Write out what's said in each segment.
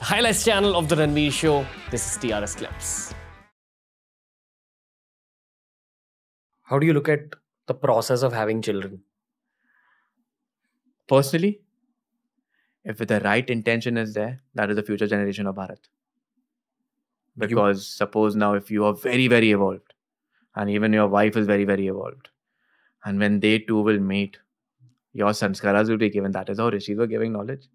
highlights channel of the Ranveer Show. This is TRS Clips. How do you look at the process of having children? Personally, if the right intention is there, that is the future generation of Bharat. Because suppose now if you are very, very evolved and even your wife is very, very evolved, and when they two will meet, your sanskaras will be given. That is how Rishis were giving knowledge.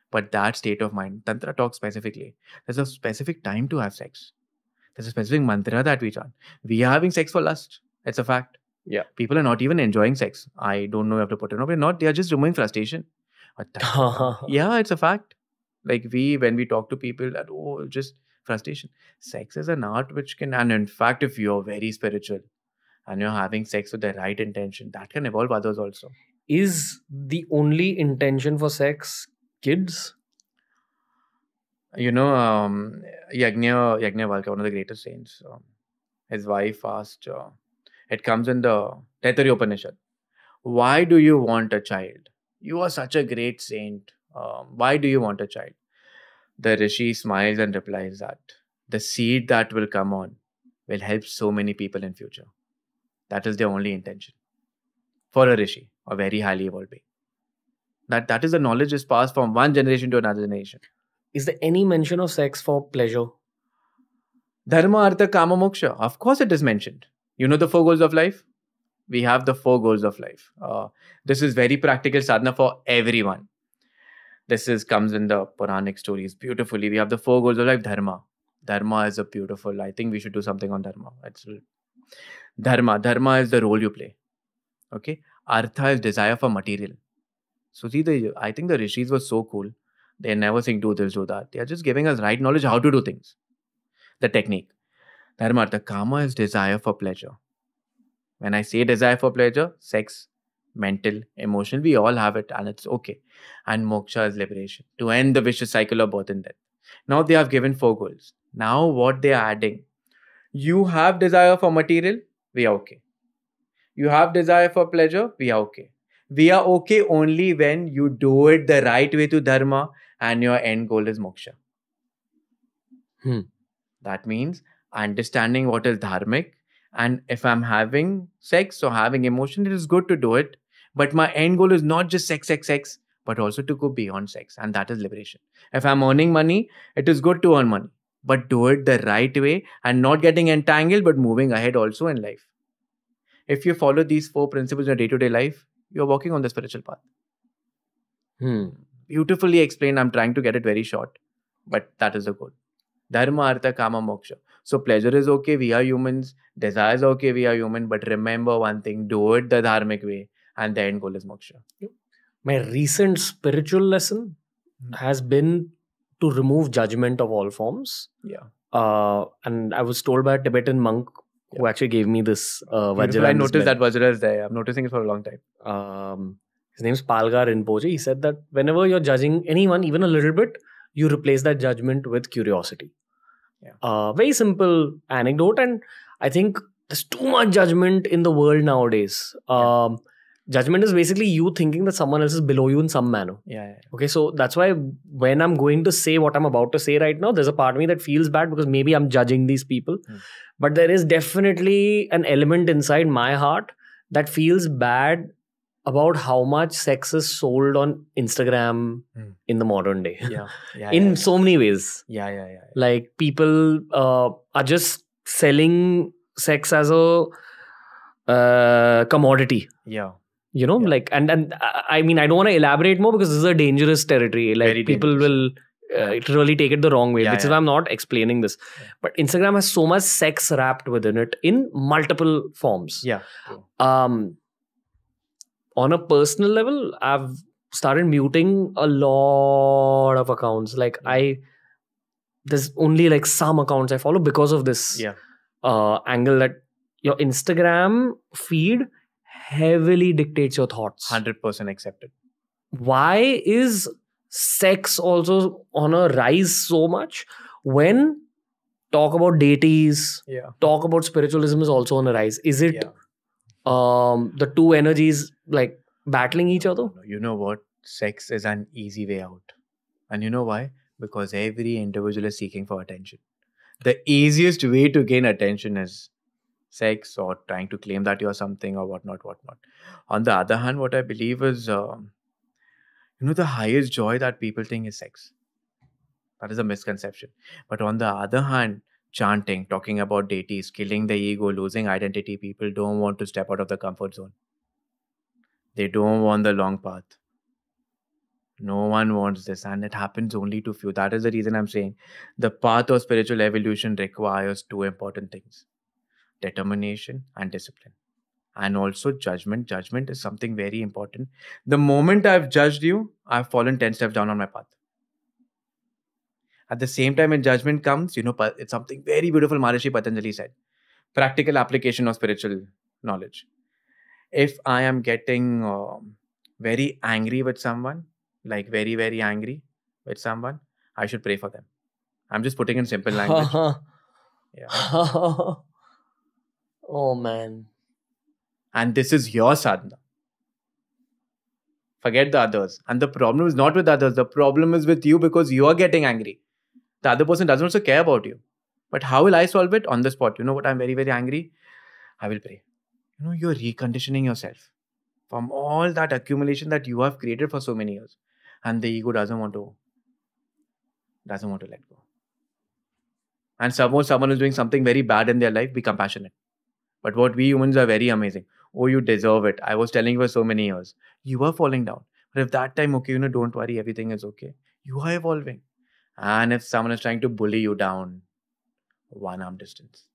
But that state of mind, Tantra talks specifically. There's a specific time to have sex. There's a specific mantra that we chant. We are having sex for lust. It's a fact. Yeah. People are not even enjoying sex. I don't know if you have to put it on. We're not. They are just removing frustration. Yeah, it's a fact. Like when we talk to people that, just frustration. Sex is an art which can, and in fact, if you're very spiritual and you're having sex with the right intention, that can evolve others also. Is the only intention for sex kids? Yajna Valkya, one of the greatest saints, his wife asked, it comes in the Taittiriya Upanishad, why do you want a child? You are such a great saint. Why do you want a child? The Rishi smiles and replies that the seed that will come on will help so many people in future. That is their only intention. For a Rishi, a very highly evolved being. That is the knowledge is passed from one generation to another generation. Is there any mention of sex for pleasure? Dharma, Artha, Kama, Moksha. Of course it is mentioned. You know the 4 goals of life? We have the 4 goals of life. This is very practical sadhana for everyone. This comes in the Puranic stories beautifully. We have the 4 goals of life. Dharma. Dharma is a beautiful. I think we should do something on Dharma. Dharma. Dharma is the role you play. Okay. Artha is desire for material. So see, I think the Rishis were so cool. They never think do this, do that. They are just giving us right knowledge how to do things. The technique. Dharma. Artha. Kama is desire for pleasure. When I say desire for pleasure, sex, mental, emotional, we all have it and it's okay. And moksha is liberation, to end the vicious cycle of birth and death. Now they have given 4 goals. Now what they are adding, you have desire for material, we are okay. You have desire for pleasure, we are okay. We are okay only when you do it the right way to dharma and your end goal is moksha. That means understanding what is dharmic. And if I'm having sex or having emotion, it is good to do it. But my end goal is not just sex, but also to go beyond sex. And that is liberation. If I'm earning money, it is good to earn money. But do it the right way and not getting entangled, but moving ahead also in life. If you follow these 4 principles in your day-to-day life, you're walking on the spiritual path. Beautifully explained. I'm trying to get it very short. But that is the goal. Dharma, Artha, Kama, Moksha. So pleasure is okay, we are humans. Desire is okay, we are human. But remember one thing, do it the dharmic way. And the end goal is moksha. My recent spiritual lesson has been to remove judgment of all forms. Yeah. And I was told by a Tibetan monk who actually gave me this Vajra. I noticed that Vajra is there. I'm noticing it for a long time. His name is Palgar Rinpoche. He said that whenever you're judging anyone, even a little bit, you replace that judgment with curiosity. Yeah. Very simple anecdote, and I think there's too much judgment in the world nowadays. Judgment is basically you thinking that someone else is below you in some manner. Yeah. Okay, so that's why when I'm going to say what I'm about to say right now, there's a part of me that feels bad because maybe I'm judging these people. But there is definitely an element inside my heart that feels bad about how much sex is sold on Instagram in the modern day. In so many ways. Like people are just selling sex as a commodity. Like, and I mean, I don't want to elaborate more because this is a dangerous territory. Like Very people dangerous. will really take it the wrong way, which is why I'm not explaining this. But Instagram has so much sex wrapped within it in multiple forms. On a personal level, I've started muting a lot of accounts. Like there's only like some accounts I follow because of this angle that your Instagram feed heavily dictates your thoughts. 100% accepted. Why is sex also on a rise so much when talk about deities, talk about spiritualism is also on a rise? Is it the two energies like battling each other? You know what? Sex is an easy way out. And you know why? Because every individual is seeking for attention. The easiest way to gain attention is sex or trying to claim that you're something or whatnot. On the other hand, what I believe is, the highest joy that people think is sex. That is a misconception. But on the other hand, chanting, talking about deities, killing the ego, losing identity, people don't want to step out of the comfort zone. They don't want the long path. No one wants this, and it happens only to few. That is the reason I'm saying the path of spiritual evolution requires two important things: determination and discipline. And also judgment. Judgment is something very important. The moment I've judged you, I've fallen 10 steps down on my path. At the same time, when judgment comes, it's something very beautiful Maharishi Patanjali said. Practical application of spiritual knowledge. If I am getting very angry with someone, like very, very angry with someone, I should pray for them. I'm just putting in simple language. Yeah. Oh, man. And this is your sadhana. Forget the others. And the problem is not with others. The problem is with you because you are getting angry. The other person doesn't also care about you. But how will I solve it? On the spot. You know what? I'm very, very angry. I will pray. You're reconditioning yourself from all that accumulation that you have created for so many years. And the ego doesn't want to let go. And suppose someone is doing something very bad in their life, be compassionate. But what we humans are very amazing. Oh, you deserve it. I was telling you for so many years. You are falling down. But if that time, okay, don't worry, everything is okay. You are evolving. And if someone is trying to bully you down, 1 arm distance.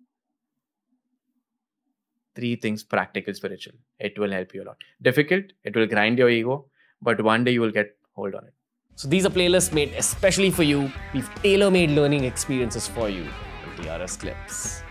3 things, practical, spiritual. It will help you a lot. Difficult, it will grind your ego. But one day you will get hold on it. So these are playlists made especially for you. We've tailor-made learning experiences for you with the RAAAZ clips.